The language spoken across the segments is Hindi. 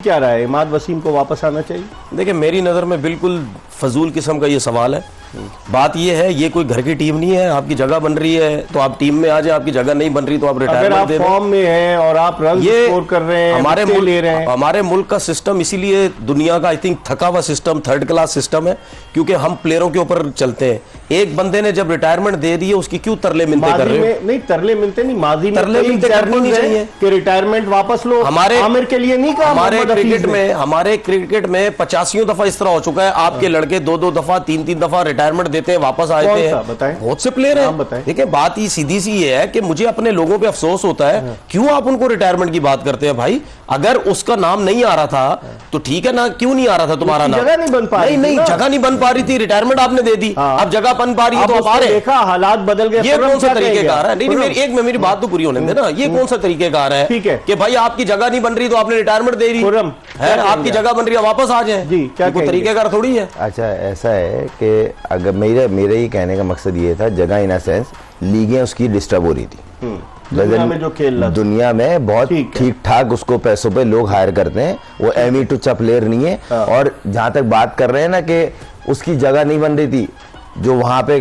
क्या रहा है, इमाद वसीम को वापस आना चाहिए? देखिए मेरी नज़र में बिल्कुल फजूल किस्म का ये सवाल है। बात ये है, ये कोई घर की टीम नहीं है। आपकी जगह बन रही है तो आप टीम में आ जाए, आपकी जगह नहीं बन रही तो आप रिटायरमेंट दे दें। फॉर्म में हैं और आप रन स्कोर कर रहे हैं, हमारे मुल्क का सिस्टम इसीलिए दुनिया का आई थिंक थका हुआ सिस्टम, थर्ड क्लास सिस्टम है, क्योंकि हम प्लेयरों के ऊपर चलते हैं। एक बंदे ने जब रिटायरमेंट दे दी है उसकी क्यों तरले मिलते कर रहे हैं? नहीं, तरले मिलते नहीं, माजी में तरले मिलते करनी नहीं चाहिए कि रिटायरमेंट वापस लो। हमारे आमिर के लिए नहीं कहा, हमारे क्रिकेट में 85 दफा इस तरह हो चुका है। आपके लड़के 2-2 दफा 3-3 दफा रिटायरमेंट देते हैं, वापस आते हैं। बहुत से प्लेयर हैं। देखिए बात ही सीधी सी ये है कि मुझे अपने लोगों पे अफसोस होता है, क्यों आप उनको रिटायरमेंट की बात करते हैं? भाई अगर उसका नाम नहीं आ रहा था तो ठीक है ना, क्यों नहीं आ रहा था तुम्हारा नाम? जगह नहीं बन पा रही, नहीं जगह नहीं बन पा रही थी, रिटायरमेंट आपने दे दी, अब जगह बन पा रही है तो आप आ रहे। देखा हालात बदल गए। ये कौन सा तरीकेकार है? नहीं, मेरी बात तो पूरी होने देना। ये कौन सा तरीकेकार है कि भाई आपकी जगह नहीं बन रही तो आपने रिटायरमेंट दे दी है, आपकी जगह बन रही है वापस आ जाए? जी, क्या तरीकेकार थोड़ी है। अच्छा ऐसा है कि अगर मेरे ही कहने का मकसद ये था, जगह इन अ सेंस लीगें उसकी डिस्टर्ब हो रही थी दुनिया में जो खेल रहा, दुनिया में बहुत ठीक ठाक उसको पैसों पे लोग हायर करते हैं, वो एमी टुच्चा प्लेयर नहीं है। और जहां तक बात कर रहे हैं ना कि उसकी जगह नहीं बन रही थी, जो वहां पे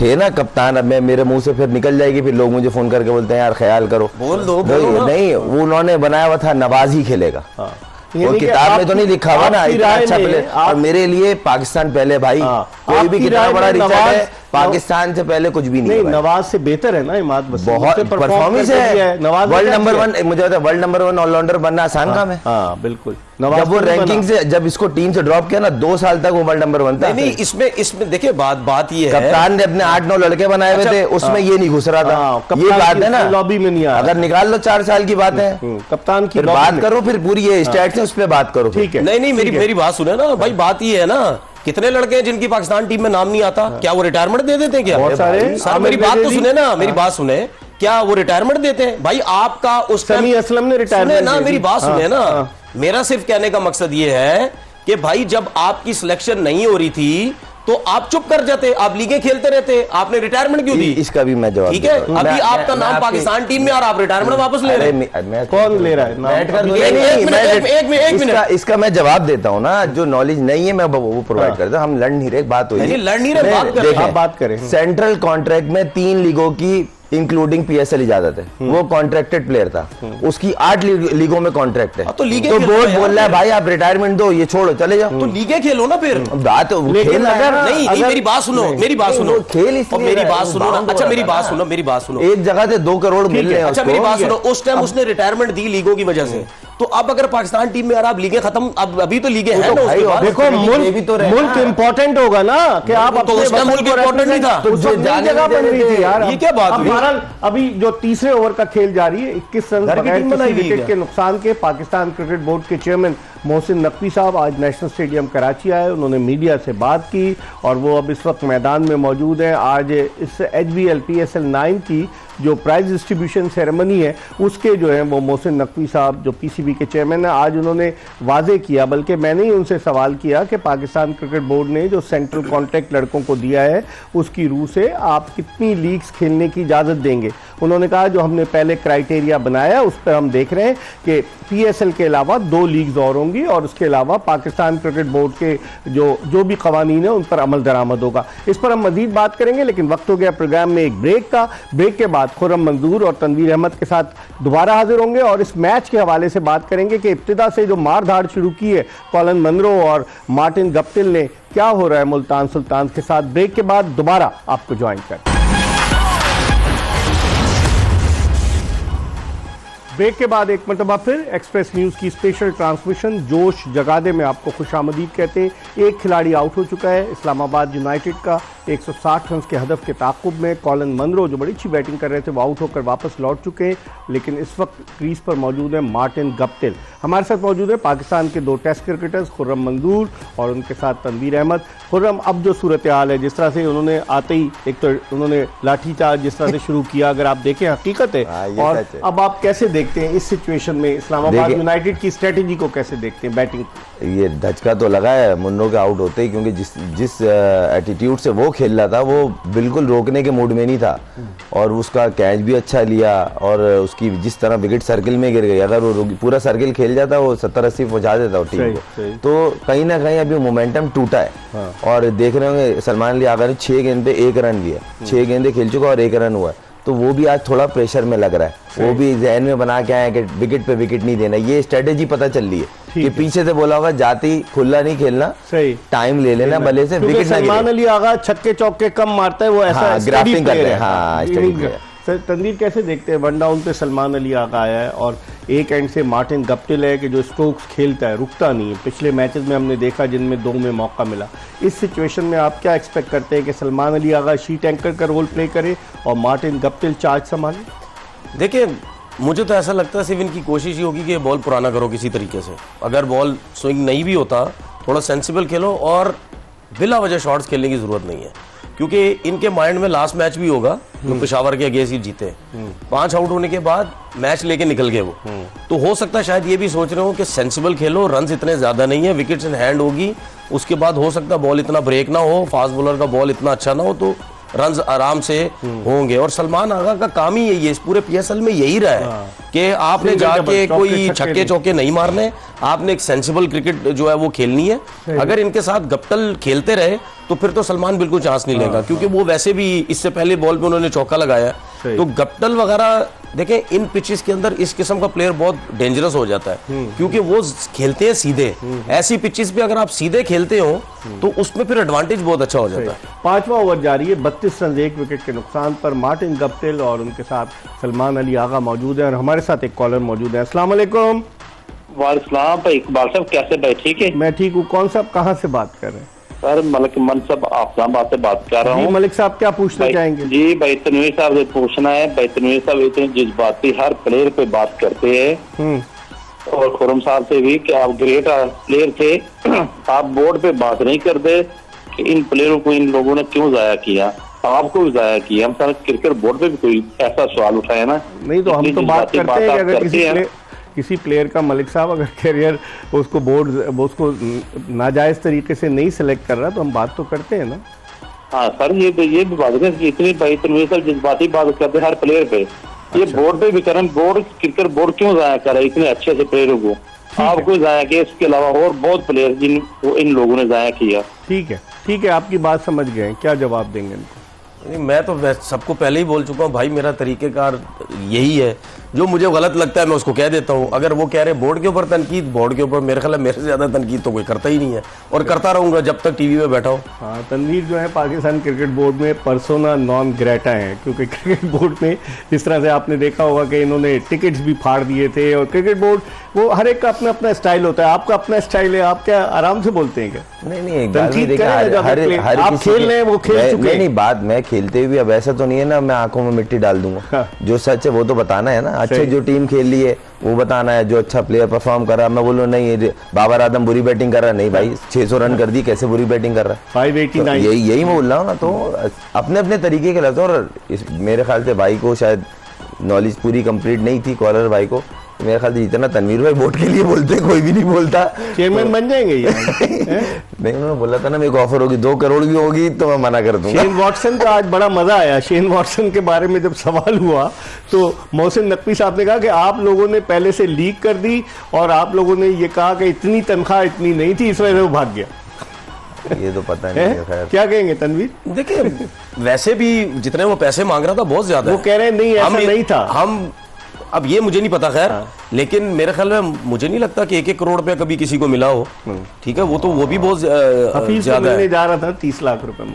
थे ना कप्तान, अब मैं मेरे मुंह से फिर निकल जाएगी, फिर लोग मुझे फोन करके बोलते हैं यार ख्याल करो, बोल दो। नहीं वो उन्होंने बनाया हुआ था नवाज ही खेलेगा। वो किताब में तो नहीं लिखा हुआ ना इतना अच्छा प्लेयर। और मेरे लिए पाकिस्तान पहले भाई, कोई भी कितना बड़ा रिचर्ड है, पाकिस्तान से पहले कुछ भी नहीं। नवाज से बेहतर है ना इमाद वसीम, बहुत परफॉर्मेंस है। नवाज वर्ल्ड नंबर 1, मुझे पता है वर्ल्ड नंबर 1 ऑलराउंडर बनना आसान काम है। हाँ बिल्कुल। जब वो रैंकिंग से, जब इसको टीम से ड्रॉप किया ना, 2 साल तक वो वर्ल्ड नंबर 1 था। नहीं इसमें देखिए बात ये है, कप्तान ने अपने 8-9 लड़के बनाए हुए थे, उसमें ये नहीं घुस रहा था। ये बात है ना, लॉबी में नहीं आ रहा। अगर निकाल लो 4 साल की बात है, कप्तान की बात करो, फिर पूरी ये स्टैट्स है उस पर बात करो। ठीक है। नहीं मेरी बात सुने ना भाई, बात ये है ना, कितने लड़के हैं जिनकी पाकिस्तान टीम में नाम नहीं आता? क्या वो रिटायरमेंट दे देते हैं? क्या बहुत सारे। सर मेरी बात तो सुने ना, मेरी बात सुने, क्या वो रिटायरमेंट देते हैं? भाई आपका उस समी असलम ने रिटायरमेंट ना, मेरी बात सुने ना, मेरा सिर्फ कहने का मकसद ये है कि भाई जब आपकी सिलेक्शन नहीं हो रही थी तो आप चुप कर जाते, आप लीगें खेलते रहते, आपने रिटायरमेंट क्यों दी? इसका भी मैं जवाब, ठीक है, अभी आपका नाम पाकिस्तान टीम में आ रहा, आप रिटायरमेंट वापस ले रहे हैं। कौन ले रहा है? एक मिनट, इसका मैं जवाब देता हूँ ना, जो नॉलेज नहीं है मैं वो प्रोवाइड करता हूँ। हम लड़ नहीं रहे, बात हुई, लड़ नहीं रहे, बात करें। सेंट्रल कॉन्ट्रैक्ट में 3 लीगों की इंक्लूडिंग पीएसएल इजाजत है, वो कॉन्ट्रैक्टेड प्लेयर था, उसकी 8 लीगों में कॉन्ट्रैक्ट है। तो बोर्ड बोल रहा है भाई आप रिटायरमेंट दो, ये छोड़ो चले जाओ, तो लीगें खेलो ना फिर। बात लेकिन अगर नहीं, मेरी बात सुनो, मेरी बात सुनो, खेल मेरी बात सुनो। अच्छा मेरी बात सुनो, एक जगह से 2 करोड़ मिल रहे हैं। अच्छा मेरी बात सुनो, उस टाइम उसने रिटायरमेंट दी लीगों की वजह से, तो अब अगर पाकिस्तान टीम में आप लीगें खत्म, अब अभी तो लीगें हैं ना, देखो मुल्क इम्पोर्टेंट होगा ना कि आप, तो उस टाइम मुल्क इम्पोर्टेंट नहीं था, तो जगह बन रही थी यार। ये क्या बात हुई? अभी जो तीसरे ओवर का खेल जारी है, 21 रन बगैर किसी विकेट के नुकसान के, पाकिस्तान क्रिकेट बोर्ड के चेयरमैन मोहसिन नकवी साहब आज नेशनल स्टेडियम कराची आए, उन्होंने मीडिया से बात की और वो अब इस वक्त मैदान में मौजूद हैं। आज इस HBL PSL 9 की जो प्राइज डिस्ट्रीब्यूशन सेरेमनी है उसके जो है वो मोहसिन नकवी साहब जो PCB के चेयरमैन है, आज उन्होंने वाजे किया, बल्कि मैंने ही उनसे सवाल किया कि पाकिस्तान क्रिकेट बोर्ड ने जो सेंट्रल कॉन्ट्रैक्ट लड़कों को दिया है उसकी रूह से आप कितनी लीग्स खेलने की इजाज़त देंगे? उन्होंने कहा जो हमने पहले क्राइटेरिया बनाया उस पर हम देख रहे हैं कि PSL के अलावा 2 लीग्स और होंगी और उसके अलावा पाकिस्तान क्रिकेट बोर्ड के जो भी कवानीन है उन पर अमल दरामद होगा। इस पर हम मजीद बात करेंगे, लेकिन वक्त हो गया प्रोग्राम में एक ब्रेक का। ब्रेक के बाद खुर्रम मंजूर और तनवीर अहमद के साथ दोबारा हाजिर होंगे और इस मैच के हवाले से बात करेंगे कि इब्तिदा से जो मार धाड़ शुरू की है कॉलन मनरो और मार्टिन गप्टिल ने, क्या हो रहा है मुल्तान सुल्तान के साथ। ब्रेक के बाद दोबारा आपको ज्वाइन करें। ब्रेक के बाद एक मरतबा फिर एक्सप्रेस न्यूज़ की स्पेशल ट्रांसमिशन जोश जगादे में आपको खुशामदीद कहते हैं। एक खिलाड़ी आउट हो चुका है इस्लामाबाद यूनाइटेड का, 160 रन के हदफ के ताक़ुब में कॉलन मनरो जो बड़ी अच्छी बैटिंग कर रहे थे वो आउट होकर वापस लौट चुके हैं, लेकिन इस वक्त क्रीज पर मौजूद है मार्टिन गप्टिल। हमारे साथ मौजूद है पाकिस्तान के 2 टेस्ट क्रिकेटर्स खुर्रम मंजूर और उनके साथ तनवीर अहमद। खुर्रम, अब जो सूरत हाल है, जिस तरह से उन्होंने आते ही एक तो उन्होंने लाठीचार्ज जिस तरह से शुरू किया, अगर आप देखें हकीकत है, और अब आप कैसे देखते हैं इस सिचुएशन में इस्लामाबाद यूनाइटेड की स्ट्रेटेजी को कैसे देखते हैं बैटिंग? ये धचका तो लगा है मुन्नो के आउट होते ही, क्योंकि जिस एटीट्यूड से वो खेल रहा था वो बिल्कुल रोकने के मूड में नहीं था, और उसका कैच भी अच्छा लिया, और उसकी जिस तरह विकेट सर्किल में गिर गई, अगर वो पूरा सर्किल खेल जाता वो 70-80 पहुंचा देता वो टीम को। तो कहीं ना कहीं अभी मोमेंटम टूटा है। और देख रहे होंगे सलमान अली आगा ने 6 गेंद पे 1 रन दिया, 6 गेंदे खेल चुका और 1 रन हुआ, तो वो भी आज थोड़ा प्रेशर में लग रहा है। वो भी जहन में बना के आए कि विकेट पे विकेट नहीं देना, ये स्ट्रेटेजी पता चल रही है कि पीछे से बोला होगा जाती खुला नहीं खेलना, सही टाइम ले लेना भले से विकेट ना गिरे। सलमान अली आगा छक्के चौके कम मारता है, वो ऐसा ग्राफ्टिंग कर रहे हैं। हाँ, सर तनवीर कैसे देखते हैं, 1 डाउन पे सलमान अली आगा आया है और एक एंड से मार्टिन गप्टिल है कि जो स्ट्रोक्स खेलता है, रुकता नहीं है। पिछले मैचेस में हमने देखा जिनमें 2 में मौका मिला। इस सिचुएशन में आप क्या एक्सपेक्ट करते हैं कि सलमान अली आगा शीट एंकर का रोल प्ले करे और मार्टिन गप्टिल चार्ज संभाले? देखिए, मुझे तो ऐसा लगता है सिर्फ इनकी कोशिश ही होगी कि बॉल पुराना करो किसी तरीके से। अगर बॉल स्विंग नहीं भी होता, थोड़ा सेंसिबल खेलो और बिला वजह शॉट्स खेलने की जरूरत नहीं है, क्योंकि इनके माइंड में लास्ट मैच भी होगा तो पेशावर के अगेंस्ट ही जीते, 5 आउट होने के बाद मैच लेके निकल गए वो। तो हो सकता है शायद ये भी सोच रहे हो कि सेंसिबल खेलो, रन इतने ज्यादा नहीं है, विकेट्स इन हैंड होगी, उसके बाद हो सकता है बॉल इतना ब्रेक ना हो, फास्ट बॉलर का बॉल इतना अच्छा ना हो, तो रन आराम से होंगे। और सलमान आगा का काम ही यही है, इस पूरे पीएसएल में यही रहा है कि आपने जाके कोई छक्के चौके नहीं मारने, आपने एक सेंसिबल क्रिकेट जो है वो खेलनी है। अगर इनके साथ गप्टिल खेलते रहे तो फिर तो सलमान बिल्कुल चांस नहीं लेगा, क्योंकि वो वैसे भी इससे पहले बॉल पे उन्होंने चौका लगाया। तो गप्टिल वगैरह देखें, इन पिचेस के अंदर इस किस्म का प्लेयर बहुत डेंजरस हो जाता है, क्योंकि वो खेलते हैं सीधे। ऐसी पिचेस पे अगर आप सीधे खेलते हो तो उसमें फिर एडवांटेज बहुत अच्छा हो जाता है। 5वां ओवर जारी है, 32 रन 1 विकेट के नुकसान पर। मार्टिन गप्टिल और उनके साथ सलमान अली आगा मौजूद है और हमारे साथ एक कॉलर मौजूद है। अस्सलाम वालेकुम। वालेकुम भाई, इकबाल साहब कैसे भाई? ठीक है, मैं ठीक हूँ। कौन साहब कहाँ से बात कर रहे हैं? सर मलिक मनसब आफलाबाद से बात कर रहा हूँ। मलिक साहब क्या पूछना चाहेंगे? जी भाई, तनवीर साहब से पूछना है। भाई तनवीर साहब इतने जज्बाती हर प्लेयर पे बात करते हैं, और खुरम साहब से भी कि आप ग्रेट प्लेयर थे, आप बोर्ड पे बात नहीं करते कि इन प्लेयरों को इन लोगों ने क्यों जाया किया, आपको भी जाया किया। हम सारे क्रिकेट बोर्ड पे भी कोई ऐसा सवाल उठाया ना? नहीं, तो हम तो बात करते हैं कि अगर किसी प्लेयर का, मलिक साहब अगर कैरियर उसको बोर्ड उसको नाजायज तरीके से नहीं सिलेक्ट कर रहा तो हम बात तो करते हैं ना। हाँ सर, ये भी बात है कि इतनी भाई तनवीर साहब जज्बाती बात करते हैं हर प्लेयर पे। ये बोर्ड पे भी करें, बोर्ड क्रिकेट बोर्ड क्यों जाया कर रहा है इतने अच्छे से प्लेयरों को? आपको जाया किया, इसके अलावा और बहुत प्लेयर जिन इन लोगों ने जाया किया। ठीक है, आपकी बात समझ गए, क्या जवाब देंगे इनको? नहीं, मैं तो सबको पहले ही बोल चुका हूँ भाई, मेरा तरीकेकार यही है, जो मुझे गलत लगता है मैं उसको कह देता हूँ। अगर वो कह रहे बोर्ड के ऊपर तनकीद, बोर्ड के ऊपर मेरे ख्याल मेरे से ज्यादा तनकीद तो कोई करता ही नहीं है, और करता रहूंगा जब तक टीवी में बैठा हूँ। हाँ, तनवीर जो है पाकिस्तान क्रिकेट बोर्ड में पर्सोना नॉन ग्रेटा है, क्योंकि क्रिकेट बोर्ड में जिस तरह से आपने देखा होगा कि इन्होंने टिकट्स भी फाड़ दिए थे, और क्रिकेट बोर्ड वो हर एक का अपना अपना स्टाइल होता है। आपका अपना स्टाइल है, आप क्या आराम से बोलते हैं क्या? नहीं, आप खेल रहे हैं, वो खेल चुके हैं। नहीं, बात मैं खेलते हुए अब ऐसा तो नहीं है ना मैं आंखों में मिट्टी डाल दूंगा। जो सच है वो तो बताना है ना, अच्छे जो टीम खेल ली है वो बताना है, जो अच्छा प्लेयर परफॉर्म कर रहा है। मैं बोलूँ नहीं बाबर आदम बुरी बैटिंग कर रहा है, नहीं भाई 600 रन कर दी, कैसे बुरी बैटिंग कर रहा है? 589 यही मैं बोल रहा हूँ ना। तो अपने अपने तरीके के लगता है, और मेरे ख्याल से भाई को शायद नॉलेज पूरी कंप्लीट नहीं थी, कॉलर भाई को। मेरे ख्याल से जितना तनवीर भाई वोट के लिए बोलते कोई भी नहीं बोलता। चेयरमैन बन जाएंगे ये? नहीं, उन्होंने बोला था ना मेरे को ऑफर होगी 2 करोड़ की होगी तो मैं मना कर दूंगा। शेन वॉटसन का आज बड़ा मजा आया। शेन वॉटसन के बारे में जब सवाल हुआ तो मोहसिन नकवी साहब ने कहा कि आप लोगों ने पहले से लीक कर दी और आप लोगों ने ये कहा कि इतनी तनख्वाह इतनी नहीं थी, इस वजह से वो भाग गया। ये तो पता नहीं है। क्या कहेंगे तनवीर? देखिए, वैसे भी जितने वो पैसे मांग रहा था बहुत ज्यादा, वो कह रहे हैं नहीं ऐसा नहीं था। हम अब ये मुझे नहीं पता खैर, लेकिन मेरे ख्याल में मुझे नहीं लगता कि 1-1 करोड़ रुपया कभी किसी को मिला हो। ठीक है, वो तो वो भी बहुत ज्यादा जा रहा था 30 लाख रुपए में।